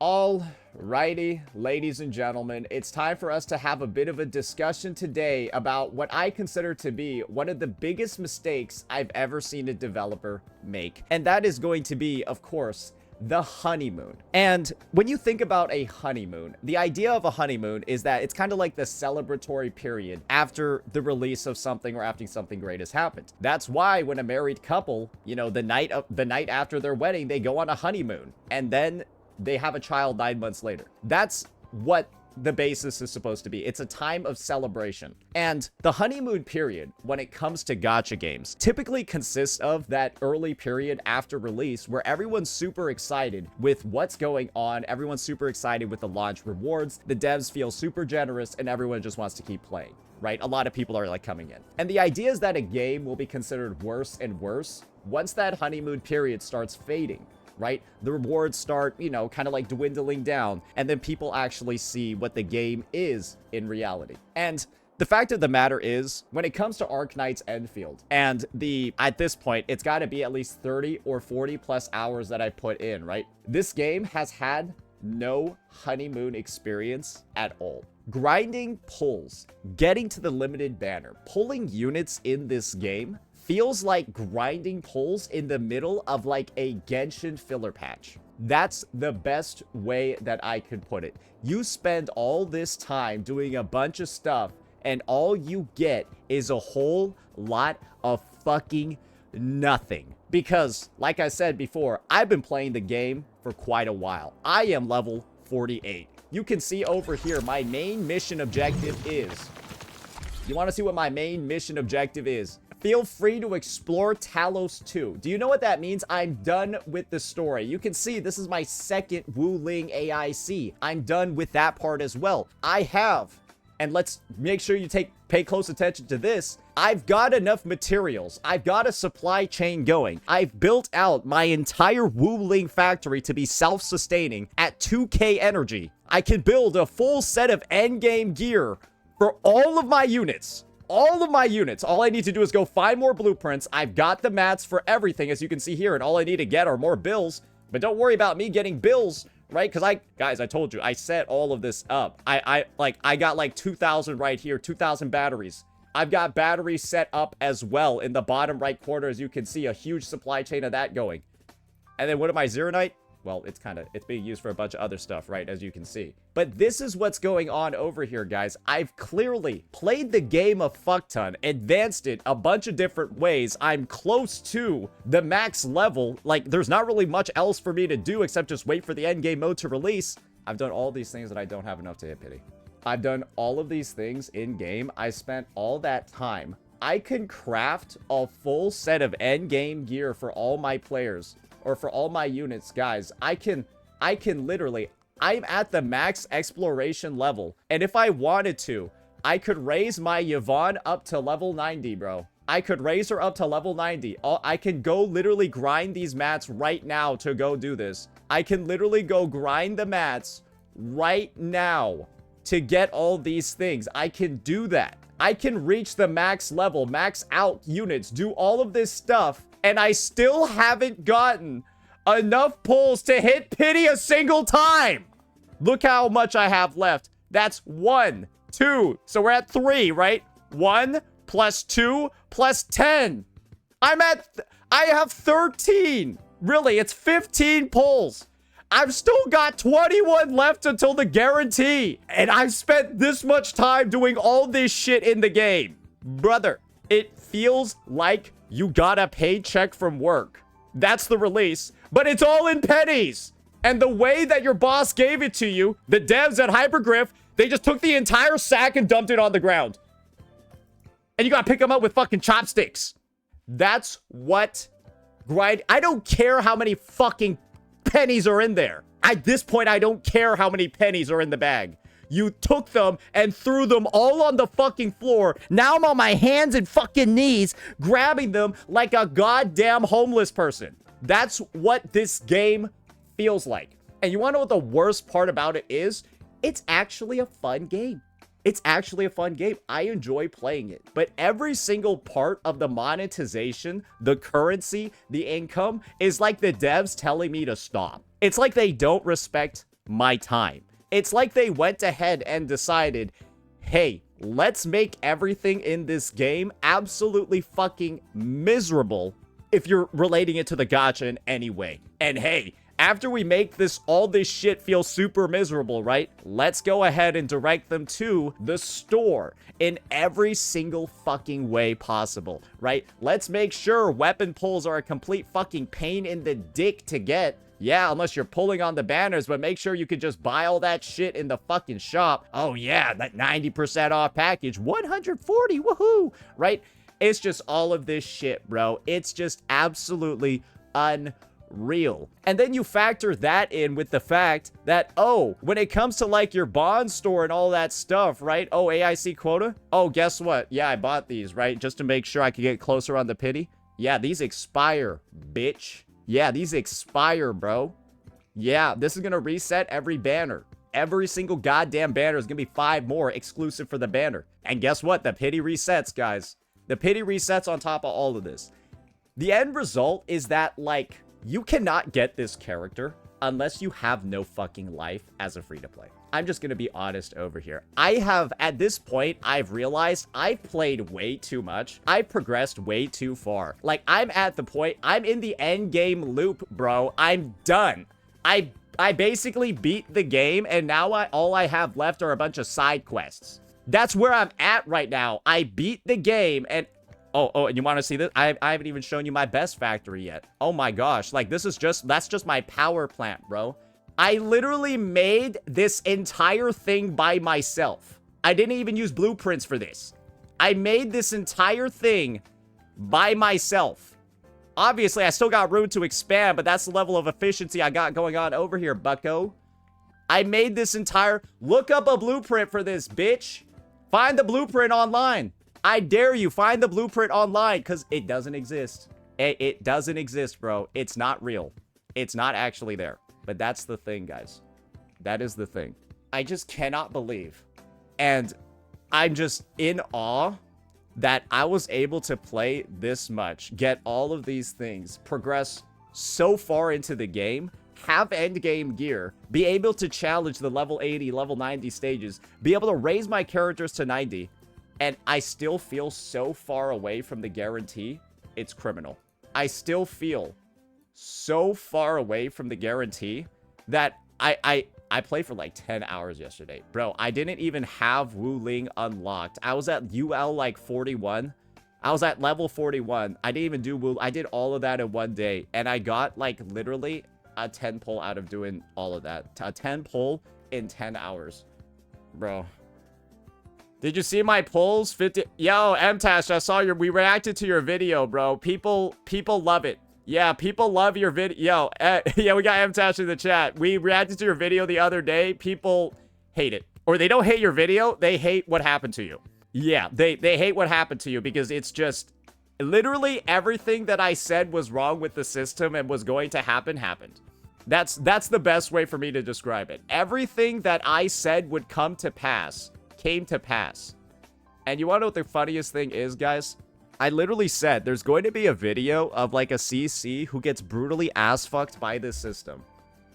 Alrighty, ladies and gentlemen, it's time for us to have a bit of a discussion today about what I consider to be one of the biggest mistakes I've ever seen a developer make. And that is going to be, of course, the honeymoon. And when you think about a honeymoon, the idea of a honeymoon is that it's kind of like the celebratory period after the release of something or after something great has happened. That's why when a married couple, the night after their wedding, they go on a honeymoon and then they have a child 9 months later. That's what the basis is supposed to be. It's a time of celebration. And the honeymoon period, when it comes to gacha games, typically consists of that early period after release where everyone's super excited with what's going on. Everyone's super excited with the launch rewards. The devs feel super generous and everyone just wants to keep playing, right? A lot of people are like coming in. And the idea is that a game will be considered worse and worse once that honeymoon period starts fading, right? The rewards start, kind of like dwindling down, and then people actually see what the game is in reality. And the fact of the matter is, when it comes to Arknights Endfield, and at this point, it's got to be at least 30 or 40 plus hours that I put in, right? This game has had no honeymoon experience at all. Grinding pulls, getting to the limited banner, pulling units in this game feels like grinding pulls in the middle of like a Genshin filler patch. That's the best way that I could put it. You spend all this time doing a bunch of stuff and all you get is a whole lot of fucking nothing. Because, like I said before, I've been playing the game for quite a while. I am level 48. You can see over here, my main mission objective is... You want to see what my main mission objective is? Feel free to explore Talos 2. Do you know what that means? I'm done with the story. You can see this is my second Wu Ling AIC. I'm done with that part as well. I have, and let's make sure you pay close attention to this. I've got enough materials. I've got a supply chain going. I've built out my entire Wu Ling factory to be self-sustaining at 2k energy. I can build a full set of endgame gear for all of my units. All of my units. All I need to do is go find more blueprints. I've got the mats for everything, as you can see here, and all I need to get are more bills. But don't worry about me getting bills, right? Because guys, I told you, I set all of this up. I got like 2,000 right here, 2,000 batteries. I've got batteries set up as well in the bottom right corner, as you can see, a huge supply chain of that going. And then what am I, Zeronite? Well, it's being used for a bunch of other stuff, right? As you can see. But this is what's going on over here, guys. I've clearly played the game a fuck ton, advanced it a bunch of different ways. I'm close to the max level. Like, there's not really much else for me to do except just wait for the endgame mode to release. I've done all these things that I don't have enough to hit pity. I've done all of these things in game. I spent all that time. I can craft a full set of endgame gear for all my players. Or for all my units, guys. I can literally, I'm at the max exploration level. And if I wanted to, I could raise my Yvonne up to level 90, bro. I could raise her up to level 90. I can go literally grind these mats right now to go do this. I can literally go grind the mats right now to get all these things. I can do that. I can reach the max level, max out units, do all of this stuff. And I still haven't gotten enough pulls to hit pity a single time. Look how much I have left. That's 1, 2. So we're at 3, right? 1 plus 2 plus 10. I have 13. Really, it's 15 pulls. I've still got 21 left until the guarantee. And I've spent this much time doing all this shit in the game. Brother, it feels like you got a paycheck from work. That's the release, but it's all in pennies. And the way that your boss gave it to you, the devs at Hypergriff, they just took the entire sack and dumped it on the ground. And you gotta pick them up with fucking chopsticks. That's what grind. I don't care how many fucking pennies are in there. At this point, I don't care how many pennies are in the bag. You took them and threw them all on the fucking floor. Now I'm on my hands and fucking knees, grabbing them like a goddamn homeless person. That's what this game feels like. And you want to know what the worst part about it is? It's actually a fun game. It's actually a fun game. I enjoy playing it. But every single part of the monetization, the currency, the income, is like the devs telling me to stop. It's like they don't respect my time. It's like they went ahead and decided, hey, let's make everything in this game absolutely fucking miserable if you're relating it to the gacha in any way. And hey, after we make all this shit feel super miserable, right? Let's go ahead and direct them to the store in every single fucking way possible, right? Let's make sure weapon pulls are a complete fucking pain in the dick to get. Yeah, unless you're pulling on the banners, but make sure you can just buy all that shit in the fucking shop. Oh yeah, that 90% off package, 140, woohoo, right? It's just all of this shit, bro. It's just absolutely unreal. And then you factor that in with the fact that, oh, when it comes to like your bond store and all that stuff, right? Oh, AIC quota? Oh, guess what? Yeah, I bought these, right? Just to make sure I could get closer on the pity. Yeah, these expire, bitch. Yeah, these expire, bro. Yeah, this is gonna reset every banner. Every single goddamn banner is gonna be 5 more exclusive for the banner. And guess what? The pity resets, guys. The pity resets on top of all of this. The end result is that, like, you cannot get this character unless you have no fucking life as a free-to-play. I'm just gonna be honest over here. At this point, I've realized I've played way too much. I've progressed way too far. Like, I'm at the point, I'm in the end game loop, bro. I'm done. I basically beat the game, and now all I have left are a bunch of side quests. That's where I'm at right now. I beat the game, and and you want to see this? I haven't even shown you my best factory yet. Oh my gosh, like that's just my power plant, bro. I literally made this entire thing by myself. I didn't even use blueprints for this. I made this entire thing by myself. Obviously, I still got room to expand, but that's the level of efficiency I got going on over here, bucko. I made this entire... Look up a blueprint for this, bitch. Find the blueprint online. I dare you, find the blueprint online, because it doesn't exist. It doesn't exist, bro. It's not real. It's not actually there. But that's the thing, guys. That is the thing. I just cannot believe. And I'm just in awe that I was able to play this much, get all of these things, progress so far into the game, have endgame gear, be able to challenge the level 80, level 90 stages, be able to raise my characters to 90, and I still feel so far away from the guarantee, it's criminal. I still feel so far away from the guarantee that I played for like 10 hours yesterday. Bro, I didn't even have Wu Ling unlocked. I was at UL like 41. I was at level 41. I didn't even do Wu. I did all of that in one day. And I got like literally a 10 pull out of doing all of that. A 10 pull in 10 hours. Bro. Did you see my pulls? 50. Yo, MTash, I saw we reacted to your video, bro. People love it. Yeah, people love your video. Yo, yeah, we got MTash in the chat. We reacted to your video the other day. People hate it. Or they don't hate your video. They hate what happened to you. Yeah, they hate what happened to you because it's just... Literally everything that I said was wrong with the system and was going to happen, happened. That's the best way for me to describe it. Everything that I said would come to pass, came to pass. And you want to know what the funniest thing is, guys? I literally said there's going to be a video of like a CC who gets brutally ass-fucked by this system.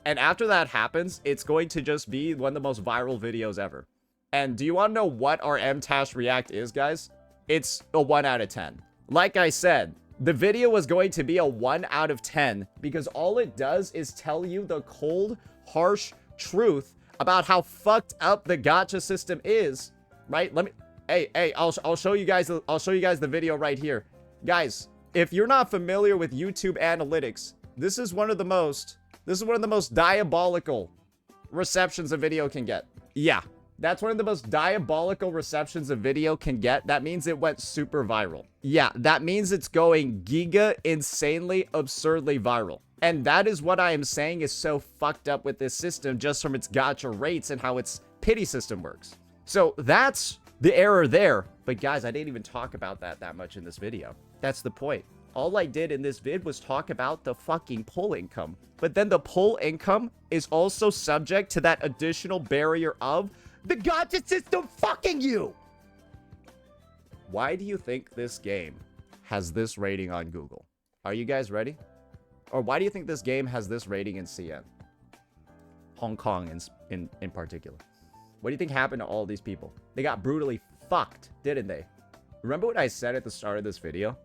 And after that happens, it's going to just be one of the most viral videos ever. And do you want to know what our MTash React is, guys? It's a 1 out of 10. Like I said, the video was going to be a 1 out of 10 because all it does is tell you the cold, harsh truth about how fucked up the gacha system is, right? Hey, I'll show you guys the video right here. Guys, if you're not familiar with YouTube analytics, this is one of the most diabolical receptions a video can get. Yeah, that's one of the most diabolical receptions a video can get. That means it went super viral. Yeah, that means it's going giga insanely absurdly viral. And that is what I am saying is so fucked up with this system just from its gacha rates and how its pity system works. So that's the error there. But guys, I didn't even talk about that much in this video. That's the point. All I did in this vid was talk about the fucking pull income. But then the pull income is also subject to that additional barrier of the gacha system fucking you. Why do you think this game has this rating on Google? Are you guys ready? Or why do you think this game has this rating in CN? Hong Kong in particular. What do you think happened to all these people? They got brutally fucked, didn't they? Remember what I said at the start of this video?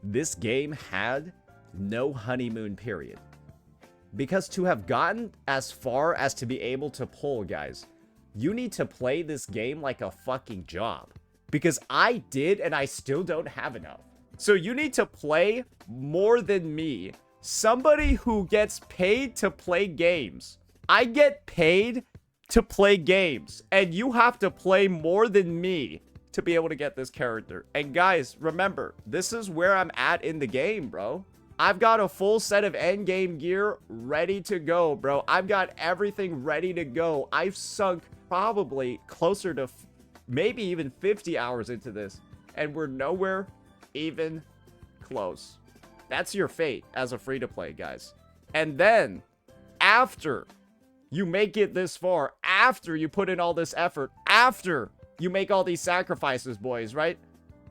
This game had no honeymoon period. Because to have gotten as far as to be able to pull, guys, you need to play this game like a fucking job. Because I did, and I still don't have enough. So you need to play more than me. Somebody who gets paid to play games. I get paid to play games, and you have to play more than me to be able to get this character. And guys, remember, this is where I'm at in the game, bro. I've got a full set of endgame gear ready to go, bro. I've got everything ready to go. I've sunk probably closer to maybe even 50 hours into this, and we're nowhere even close. That's your fate as a free-to-play, guys. And then, after you make it this far, after you put in all this effort, after you make all these sacrifices, boys, right?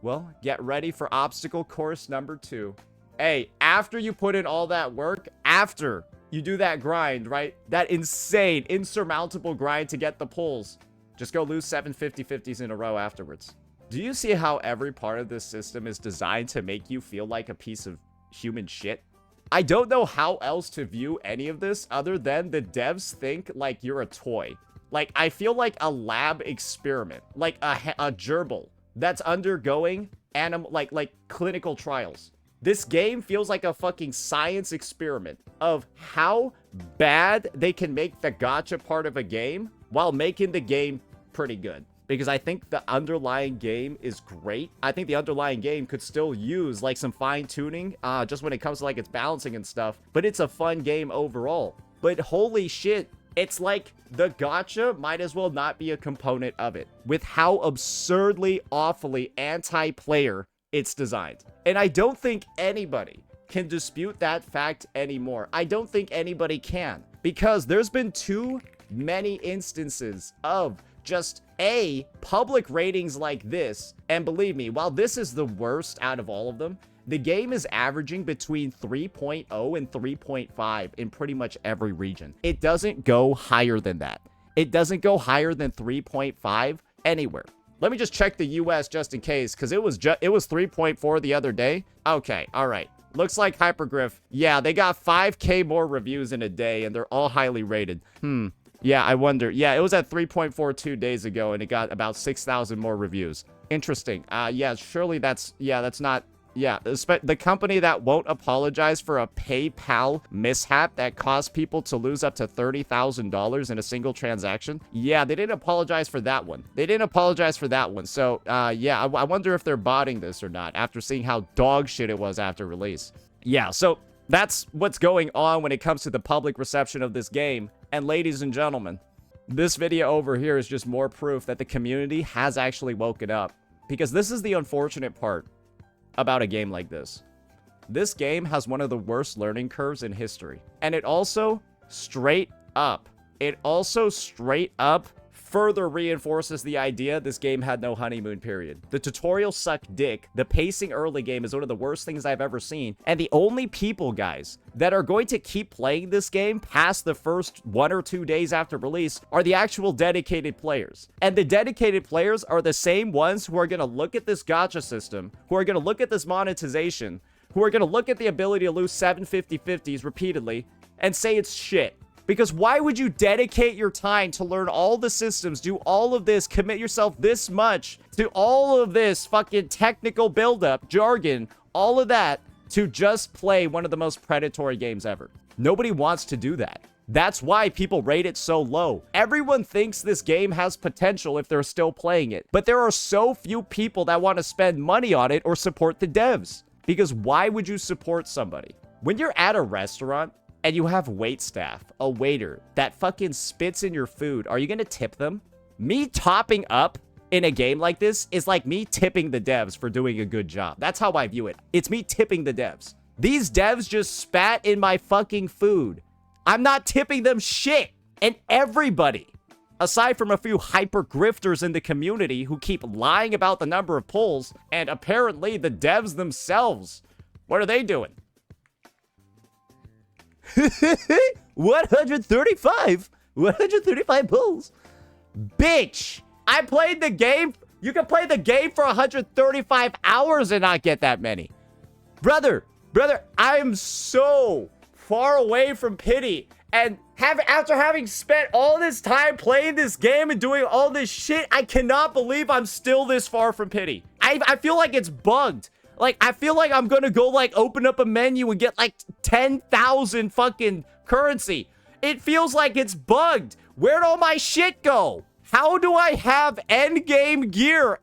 Well, get ready for obstacle course number 2. Hey, after you put in all that work, after you do that grind, right? That insane, insurmountable grind to get the pulls, just go lose 7 50-50s in a row afterwards. Do you see how every part of this system is designed to make you feel like a piece of human shit? I don't know how else to view any of this other than the devs think like you're a toy. Like, I feel like a lab experiment, like a gerbil that's undergoing like clinical trials. This game feels like a fucking science experiment of how bad they can make the gacha part of a game while making the game pretty good. Because I think the underlying game is great. I think the underlying game could still use like some fine tuning just when it comes to like its balancing and stuff. But it's a fun game overall. But holy shit, it's like the gacha might as well not be a component of it with how absurdly, awfully anti-player it's designed. And I don't think anybody can dispute that fact anymore. I don't think anybody can, because there's been too many instances of just public ratings like this. And believe me, while this is the worst out of all of them, the game is averaging between 3.0 and 3.5 in pretty much every region. It doesn't go higher than that. It doesn't go higher than 3.5 anywhere. Let me just check the US just in case, because it was 3.4 the other day. Okay, all right. Looks like Hypergriff. Yeah, they got 5K more reviews in a day, and they're all highly rated. Yeah, I wonder. Yeah, it was at 3.42 days ago, and it got about 6,000 more reviews. Interesting. Yeah, surely that's not... Yeah, the company that won't apologize for a PayPal mishap that caused people to lose up to $30,000 in a single transaction. Yeah, they didn't apologize for that one. So, yeah, I wonder if they're botting this or not after seeing how dog shit it was after release. Yeah, so that's what's going on when it comes to the public reception of this game. And ladies and gentlemen, this video over here is just more proof that the community has actually woken up. Because this is the unfortunate part about a game like this. This game has one of the worst learning curves in history. And it also straight up further reinforces the idea this game had no honeymoon period. The tutorial sucked dick. The pacing early game is one of the worst things I've ever seen. And the only people, guys, that are going to keep playing this game past the first 1 or 2 days after release are the actual dedicated players. And the dedicated players are the same ones who are going to look at this gacha system, who are going to look at this monetization, who are going to look at the ability to lose 7 50-50s repeatedly and say it's shit. Because why would you dedicate your time to learn all the systems, do all of this, commit yourself this much to all of this fucking technical buildup, jargon, all of that, to just play one of the most predatory games ever? Nobody wants to do that. That's why people rate it so low. Everyone thinks this game has potential if they're still playing it. But there are so few people that want to spend money on it or support the devs. Because why would you support somebody? When you're at a restaurant, and you have wait staff, a waiter, that fucking spits in your food, are you gonna tip them? Me topping up in a game like this is like me tipping the devs for doing a good job. That's how I view it. It's me tipping the devs. These devs just spat in my fucking food. I'm not tipping them shit. And everybody, aside from a few hyper grifters in the community who keep lying about the number of pulls, and apparently the devs themselves, what are they doing? 135? 135 pulls. Bitch, I played the game. You can play the game for 135 hours and not get that many. Brother, I am so far away from pity. And after having spent all this time playing this game and doing all this shit, I cannot believe I'm still this far from pity. I feel like it's bugged. Like, I feel like I'm gonna go, like, open up a menu and get, like, 10,000 fucking currency. It feels like it's bugged. Where'd all my shit go? How do I have endgame gear,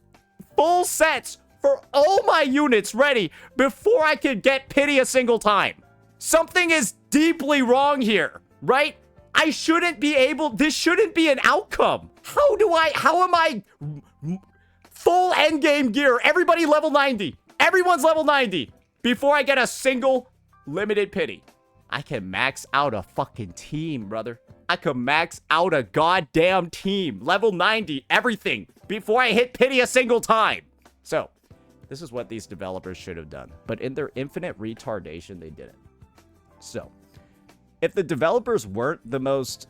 full sets, for all my units ready before I could get pity a single time? Something is deeply wrong here, right? I shouldn't be able, this shouldn't be an outcome. How am I full endgame gear, everybody level 90, everyone's level 90, before I get a single limited pity? I can max out a fucking team, brother. I could max out a goddamn team, level 90, everything, before I hit pity a single time. So, this is what these developers should have done. But in their infinite retardation, they didn't. So, if the developers weren't the most,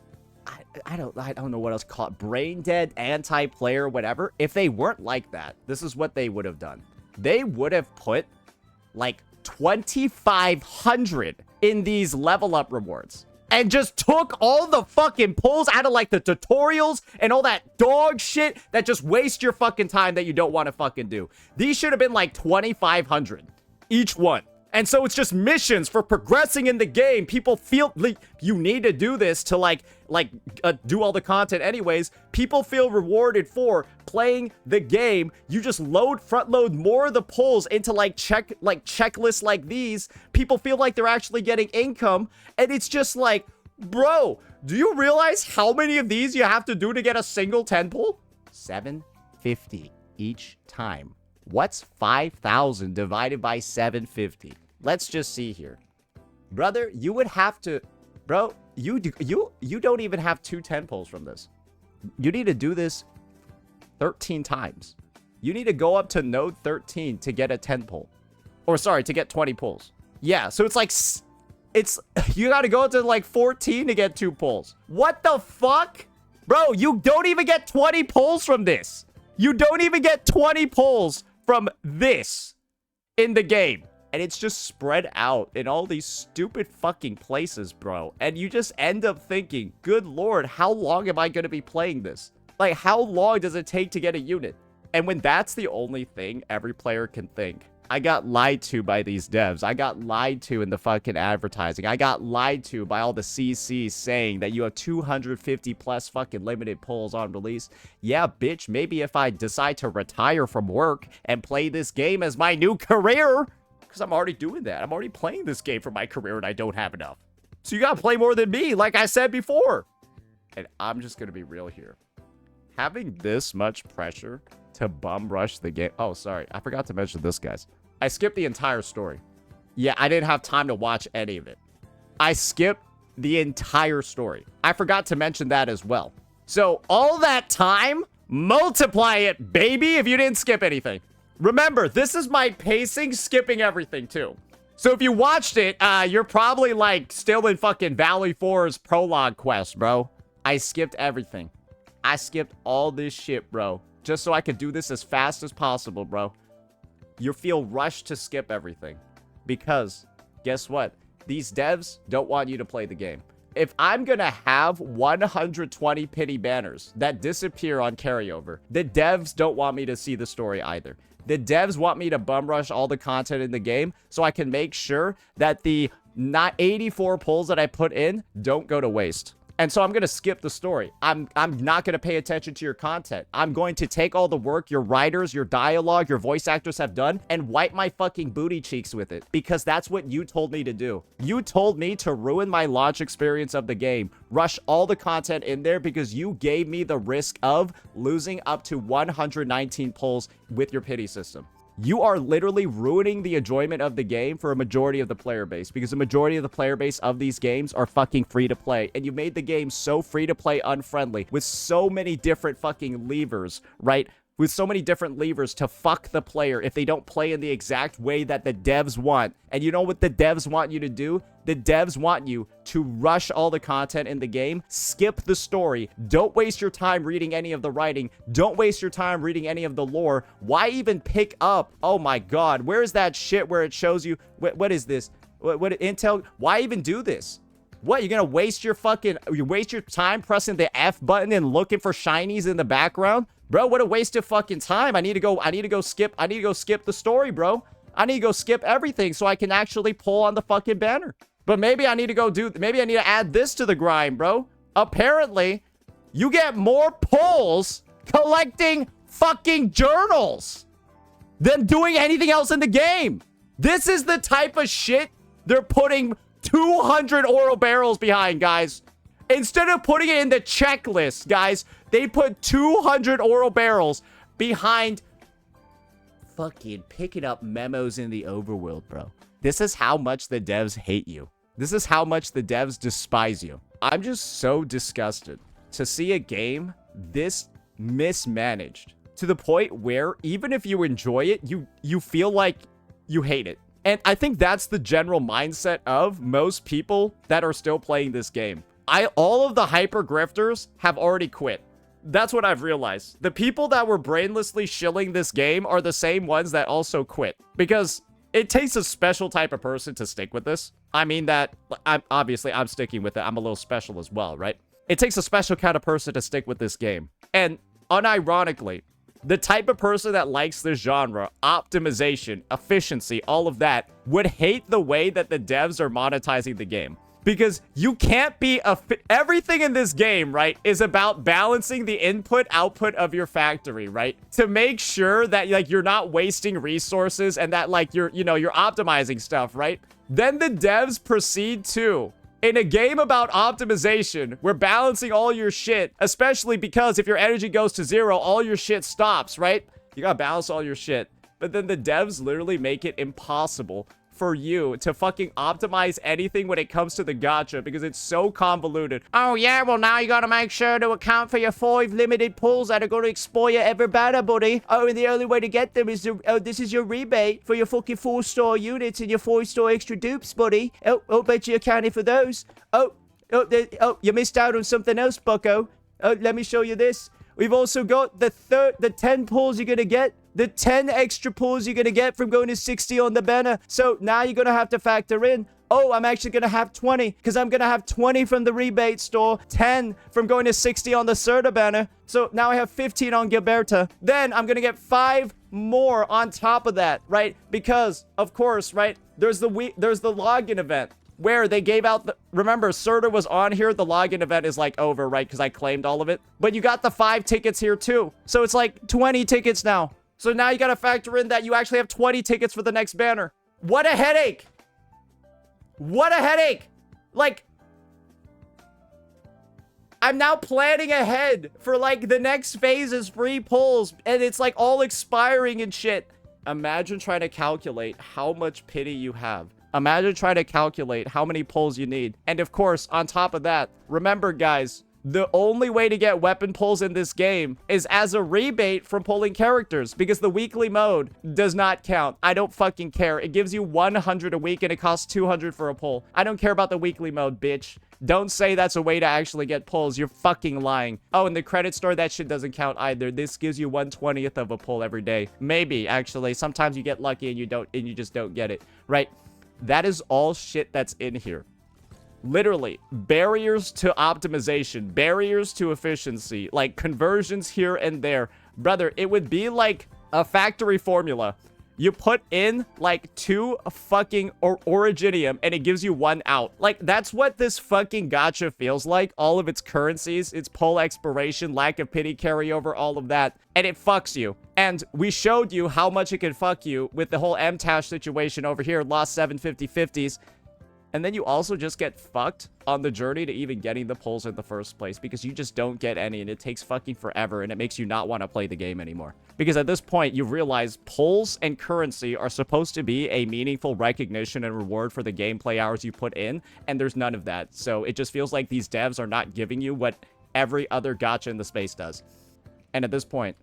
I don't know what else to call it, brain dead, anti-player, whatever. If they weren't like that, this is what they would have done. They would have put like 2,500 in these level up rewards and just took all the fucking pulls out of like the tutorials and all that dog shit that just waste your fucking time that you don't want to fucking do. These should have been like 2,500 each one. And so it's just missions for progressing in the game. People feel like you need to do this to do all the content anyways. People feel rewarded for playing the game. You just front load more of the pulls into checklists like these. People feel like they're actually getting income. And it's just like, bro, do you realize how many of these you have to do to get a single 10 pull? 750 each time. What's 5,000 divided by 750? Let's just see here. Brother, you would have to... Bro, you don't even have 2 10 pulls from this. You need to do this 13 times. You need to go up to node 13 to get a 10 pull. Or sorry, to get 20 pulls. Yeah, so it's like... You gotta go to like 14 to get 2 pulls. What the fuck? Bro, you don't even get 20 pulls from this. You don't even get 20 pulls from this in the game. And it's just spread out in all these stupid fucking places, bro. And you just end up thinking, good lord, how long am I going to be playing this? Like, how long does it take to get a unit? And when that's the only thing every player can think, I got lied to by these devs. I got lied to in the fucking advertising. I got lied to by all the CCs saying that you have 250 plus fucking limited pulls on release. Yeah, bitch, maybe if I decide to retire from work and play this game as my new career, because I'm already doing that. I'm already playing this game for my career and I don't have enough. So you gotta play more than me, like I said before. And I'm just gonna be real here. Having this much pressure to bum rush the game. Oh, sorry. I forgot to mention this, guys. I skipped the entire story. Yeah, I didn't have time to watch any of it. I skipped the entire story. I forgot to mention that as well. So all that time, multiply it, baby, if you didn't skip anything. Remember, this is my pacing, skipping everything too. So if you watched it, you're probably like still in fucking Valley 4's prologue quest, bro. I skipped everything. I skipped all this shit, bro. Just so I could do this as fast as possible, bro. You feel rushed to skip everything. Because, guess what? These devs don't want you to play the game. If I'm gonna have 120 pity banners that disappear on carryover, the devs don't want me to see the story either. The devs want me to bum rush all the content in the game so I can make sure that the 84 pulls that I put in don't go to waste. And so I'm going to skip the story. I'm not going to pay attention to your content. I'm going to take all the work your writers, your dialogue, your voice actors have done and wipe my fucking booty cheeks with it. Because that's what you told me to do. You told me to ruin my launch experience of the game. Rush all the content in there because you gave me the risk of losing up to 119 pulls with your pity system. You are literally ruining the enjoyment of the game for a majority of the player base because the majority of the player base of these games are fucking free to play. And you made the game so free to play unfriendly with so many different fucking levers, right? with so many different levers to fuck the player if they don't play in the exact way that the devs want. And you know what the devs want you to do? The devs want you to rush all the content in the game, skip the story, don't waste your time reading any of the writing, don't waste your time reading any of the lore. Why even pick up? Oh my god, where's that shit where it shows you, what is this? What intel? Why even do this? What, you're gonna waste your time pressing the F button and looking for shinies in the background? Bro, what a waste of fucking time. I need to go skip the story, bro. I need to go skip everything so I can actually pull on the fucking banner. But maybe I need to add this to the grind, bro. Apparently, you get more pulls collecting fucking journals than doing anything else in the game. This is the type of shit they're putting 200 oro barrels behind, guys. Instead of putting it in the checklist, guys, they put 200 oro barrels behind fucking picking up memos in the overworld, bro. This is how much the devs hate you. This is how much the devs despise you. I'm just so disgusted to see a game this mismanaged to the point where even if you enjoy it, you feel like you hate it. And I think that's the general mindset of most people that are still playing this game. All of the hyper grifters have already quit. That's what I've realized. The people that were brainlessly shilling this game are the same ones that also quit. Because it takes a special type of person to stick with this. I mean that, I'm sticking with it. I'm a little special as well, right? It takes a special kind of person to stick with this game. And unironically, the type of person that likes this genre, optimization, efficiency, all of that, would hate the way that the devs are monetizing the game. Because you can't be everything in this game, right, is about balancing the input output of your factory, right? To make sure that like you're not wasting resources and that like you're optimizing stuff, right? Then the devs proceed to, in a game about optimization, we're balancing all your shit, especially because if your energy goes to 0, all your shit stops, right? You gotta balance all your shit. But then the devs literally make it impossible for you to fucking optimize anything when it comes to the gacha because it's so convoluted. Oh yeah, well now you gotta make sure to account for your 5 limited pulls that are gonna exploit you ever better, buddy. Oh, and the only way to get them is this is your rebate for your fucking 4-star units and your 5-star extra dupes, buddy. Oh, bet you accounted for those. Oh, you missed out on something else, bucko. Oh, let me show you this. We've also got the 10 pulls you're gonna get. The 10 extra pulls you're gonna get from going to 60 on the banner. So now you're gonna have to factor in, oh, I'm actually gonna have 20 because I'm gonna have 20 from the rebate store, 10 from going to 60 on the Serta banner. So now I have 15 on Gilberta. Then I'm gonna get 5 more on top of that, right? Because of course, right? There's the login event where they gave out remember, Serta was on here. The login event is like over, right? Because I claimed all of it. But you got the 5 tickets here too. So it's like 20 tickets now. So now you gotta factor in that you actually have 20 tickets for the next banner. What a headache! What a headache! Like, I'm now planning ahead for like the next phase's free pulls, and it's like all expiring and shit. Imagine trying to calculate how much pity you have. Imagine trying to calculate how many pulls you need. And of course, on top of that, remember guys, the only way to get weapon pulls in this game is as a rebate from pulling characters because the weekly mode does not count. I don't fucking care. It gives you 100 a week and it costs 200 for a pull. I don't care about the weekly mode, bitch. Don't say that's a way to actually get pulls. You're fucking lying. Oh, and the credit store, that shit doesn't count either. This gives you 1/20th of a pull every day. Maybe, actually. Sometimes you get lucky and you just don't get it, right? That is all shit that's in here. Literally, barriers to optimization, barriers to efficiency, like conversions here and there. Brother, it would be like a factory formula. You put in like 2 fucking originium and it gives you 1 out. Like, that's what this fucking gacha feels like. All of its currencies, its pull expiration, lack of pity carryover, all of that. And it fucks you. And we showed you how much it can fuck you with the whole MTash situation over here, lost 7 50/50s. And then you also just get fucked on the journey to even getting the pulls in the first place because you just don't get any and it takes fucking forever and it makes you not want to play the game anymore. Because at this point, you realize pulls and currency are supposed to be a meaningful recognition and reward for the gameplay hours you put in, and there's none of that. So it just feels like these devs are not giving you what every other gacha in the space does. And at this point,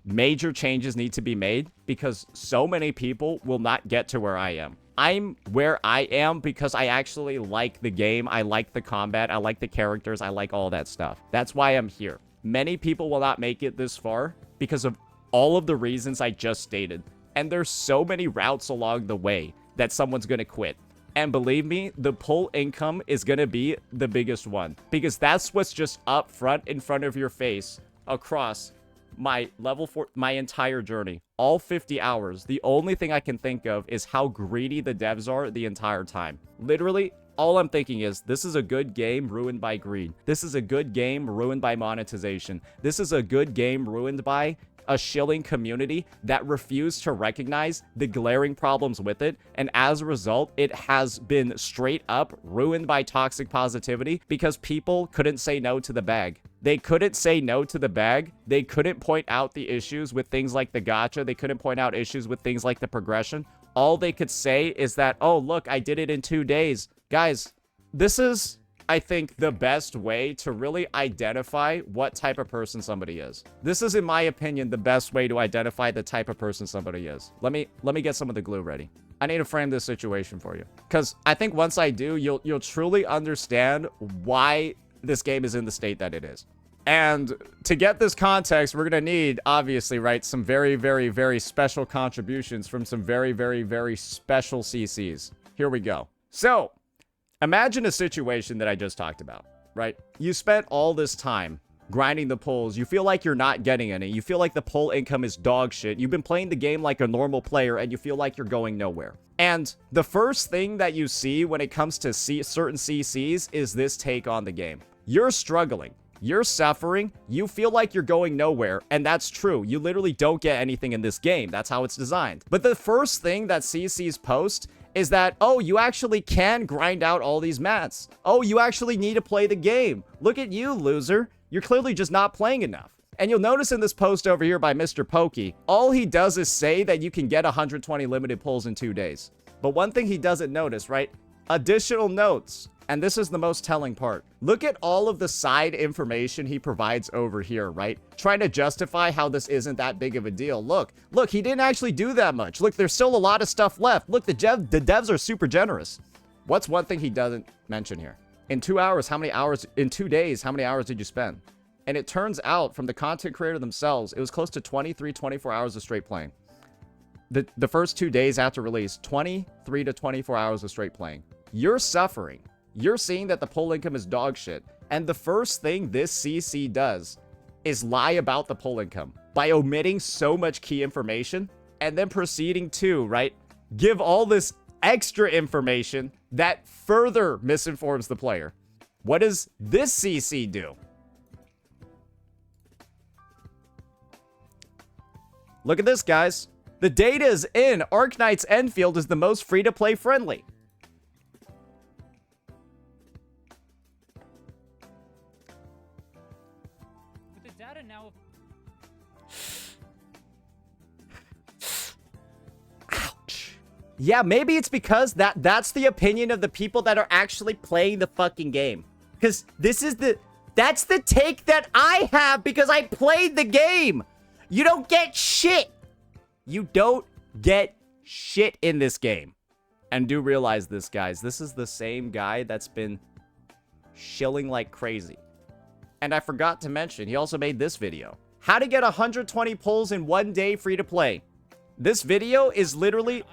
major changes need to be made because so many people will not get to where I am. I'm where I am because I actually like the game. I like the combat. I like the characters. I like all that stuff. That's why I'm here. Many people will not make it this far because of all of the reasons I just stated. And there's so many routes along the way that someone's going to quit. And believe me, the pull income is going to be the biggest one because that's what's just up front in front of your face across my level 4, my entire journey, all 50 hours. The only thing I can think of is how greedy the devs are the entire time. Literally, all I'm thinking is this is a good game ruined by greed. This is a good game ruined by monetization. This is a good game ruined by a shilling community that refused to recognize the glaring problems with it, and as a result, it has been straight up ruined by toxic positivity because people couldn't say no to the bag. They couldn't say no to the bag. They couldn't point out the issues with things like the gacha. They couldn't point out issues with things like the progression. All they could say is that, oh, look, I did it in 2 days. Guys, this is, I think, the best way to really identify what type of person somebody is. This is, in my opinion, the best way to identify the type of person somebody is. Let me get some of the glue ready. I need to frame this situation for you, because I think once I do, you'll truly understand why this game is in the state that it is. And to get this context, we're gonna need, obviously, right, some very, very, very special contributions from some very, very, very special CCs. Here we go. So, imagine a situation that I just talked about, right? You spent all this time grinding the pulls. You feel like you're not getting any. You feel like the pull income is dog shit. You've been playing the game like a normal player, and you feel like you're going nowhere. And the first thing that you see when it comes to certain CCs is this take on the game. You're struggling. You're suffering. You feel like you're going nowhere. And that's true. You literally don't get anything in this game. That's how it's designed. But the first thing that CCs post is that, oh, you actually can grind out all these mats. Oh, you actually need to play the game. Look at you, loser. You're clearly just not playing enough. And you'll notice in this post over here by Mr. Pokey, all he does is say that you can get 120 limited pulls in 2 days. But one thing he doesn't notice, right? Additional notes. And this is the most telling part. Look at all of the side information he provides over here, right? Trying to justify how this isn't that big of a deal. Look, he didn't actually do that much. Look, there's still a lot of stuff left. Look, the devs are super generous. What's one thing he doesn't mention here? In 2 hours, how many hours? In 2 days, how many hours did you spend? And it turns out, from the content creator themselves, it was close to 23, 24 hours of straight playing. The first 2 days after release, 23 to 24 hours of straight playing. You're suffering. You're seeing that the pull income is dog shit. And the first thing this CC does is lie about the pull income by omitting so much key information and then proceeding to, right, give all this extra information that further misinforms the player. What does this CC do? Look at this, guys. The data is in. Arknights Endfield is the most free-to-play friendly. Now, ouch. Yeah, maybe it's because that's the opinion of the people that are actually playing the fucking game. Because that's the take that I have because I played the game. You don't get shit. You don't get shit in this game. And do realize this, guys. This is the same guy that's been shilling like crazy. And I forgot to mention, he also made this video. How to get 120 pulls in 1 day free to play. This video is literally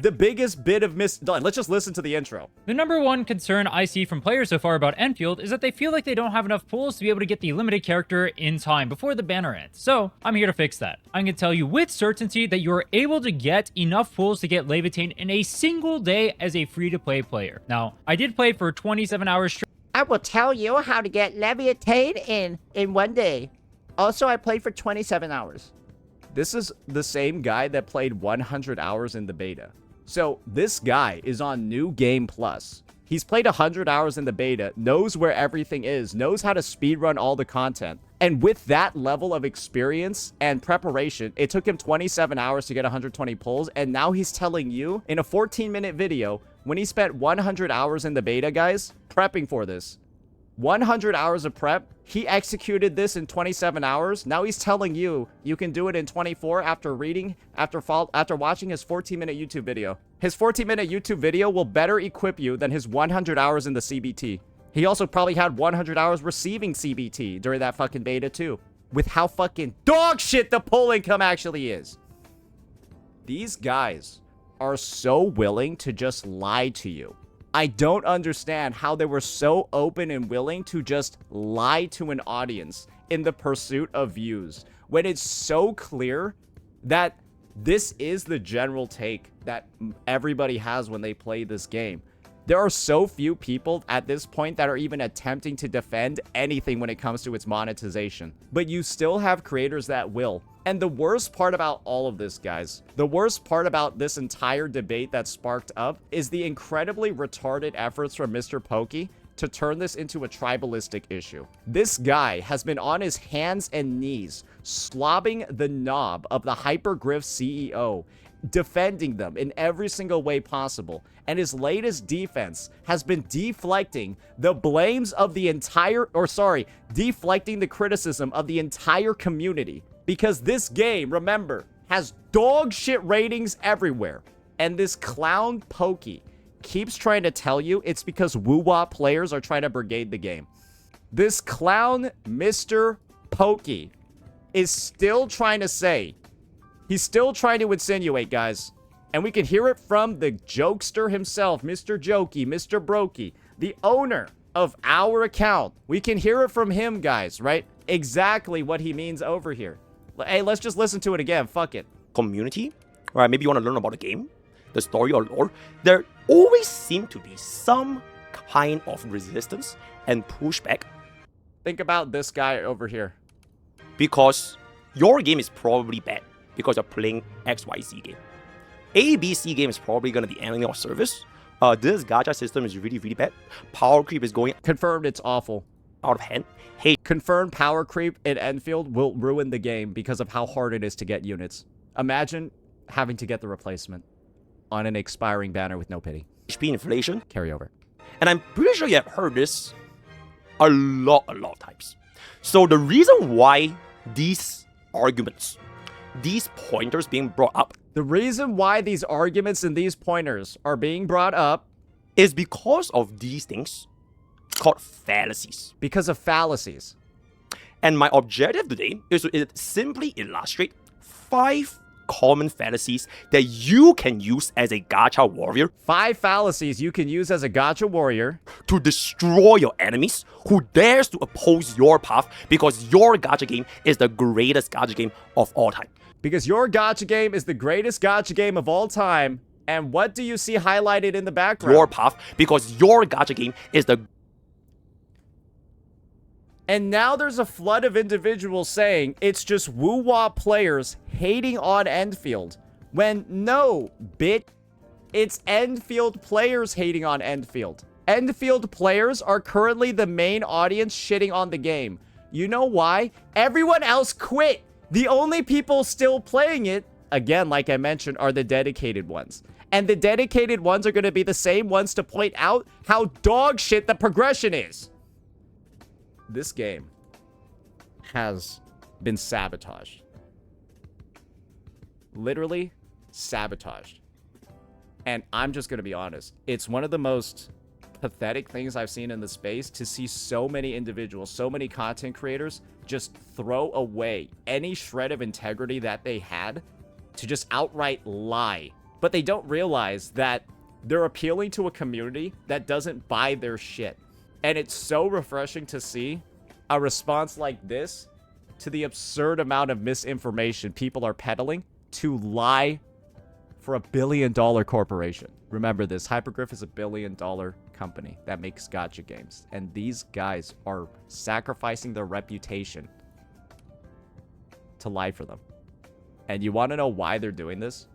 the biggest bit of Let's just listen to the intro. The number one concern I see from players so far about Endfield is that they feel like they don't have enough pulls to be able to get the limited character in time before the banner ends. So I'm here to fix that. I'm going to tell you with certainty that you are able to get enough pulls to get Levitate in a single day as a free-to-play player. Now, I did play for 27 hours straight. I will tell you how to get Levitate in 1 day. Also, I played for 27 hours. This is the same guy that played 100 hours in the beta. So this guy is on New Game Plus. He's played 100 hours in the beta, knows where everything is, knows how to speedrun all the content. And with that level of experience and preparation, it took him 27 hours to get 120 pulls. And now he's telling you in a 14-minute video, when he spent 100 hours in the beta, guys, prepping for this, 100 hours of prep. He executed this in 27 hours. Now he's telling you you can do it in 24 after watching his 14-minute YouTube video. His 14-minute YouTube video will better equip you than his 100 hours in the CBT. He also probably had 100 hours receiving CBT during that fucking beta too. With how fucking dog shit the pull income actually is. These guys are so willing to just lie to you. I don't understand how they were so open and willing to just lie to an audience in the pursuit of views when it's so clear that this is the general take that everybody has when they play this game. There are so few people at this point that are even attempting to defend anything when it comes to its monetization. But you still have creators that will. And the worst part about all of this, guys, the worst part about this entire debate that sparked up is the incredibly retarded efforts from Mr. Pokey to turn this into a tribalistic issue. This guy has been on his hands and knees, slobbing the knob of the Hypergriff CEO, defending them in every single way possible. And his latest defense has been deflecting the blames of the deflecting the criticism of the entire community. Because this game, remember, has dog shit ratings everywhere. And this clown Pokey keeps trying to tell you it's because woo-wah players are trying to brigade the game. This clown Mr. Pokey is still trying to say, he's still trying to insinuate, guys. And we can hear it from the jokester himself, Mr. Jokey, Mr. Brokey, the owner of our account. We can hear it from him, guys, right? Exactly what he means over here. Hey, let's just listen to it again. Fuck it. Community, right? Maybe you want to learn about the game, the story or lore. There always seem to be some kind of resistance and pushback. Think about this guy over here. Because your game is probably bad because you're playing XYZ game. ABC game is probably going to be ending your service. This gacha system is really, really bad. Power creep is going Confirmed it's awful. out of hand. Hey, Confirmed power creep in Endfield will ruin the game because of how hard it is to get units. Imagine having to get the replacement on an expiring banner with no pity. HP inflation. Carry over. And I'm pretty sure you have heard this a lot of times. So the reason why these arguments, these pointers being brought up, The reason why these arguments and these pointers are being brought up is because of these things called fallacies. because of fallacies. And my objective today is to simply illustrate 5 common fallacies that you can use as a gacha warrior 5 fallacies you can use as a gacha warrior to destroy your enemies who dares to oppose your path because your gacha game is the greatest gacha game of all time. because your gacha game is the greatest gacha game of all time. And what do you see highlighted in the background? Your path because your gacha game is the... And now there's a flood of individuals saying it's just woo-wah players hating on Endfield. When no, bitch, it's Endfield players hating on Endfield. Endfield players are currently the main audience shitting on the game. You know why? Everyone else quit. The only people still playing it, again, like I mentioned, are the dedicated ones. And the dedicated ones are going to be the same ones to point out how dog shit the progression is. This game has been sabotaged. Literally sabotaged. And I'm just going to be honest. It's one of the most pathetic things I've seen in the space to see so many individuals, so many content creators just throw away any shred of integrity that they had to just outright lie. But they don't realize that they're appealing to a community that doesn't buy their shit. And it's so refreshing to see a response like this to the absurd amount of misinformation people are peddling to lie for $1 billion corporation. Remember this, Hypergriff is $1 billion company that makes gacha games. And these guys are sacrificing their reputation to lie for them. And you want to know why they're doing this?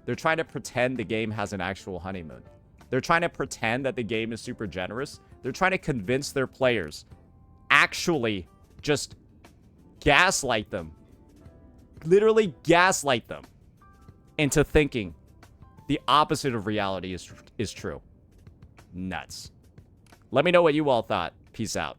They're trying to pretend the game has an actual honeymoon. They're trying to pretend that the game is super generous. They're trying to convince their players, actually just gaslight them. Literally gaslight them into thinking the opposite of reality is true. Nuts. Let me know what you all thought. Peace out.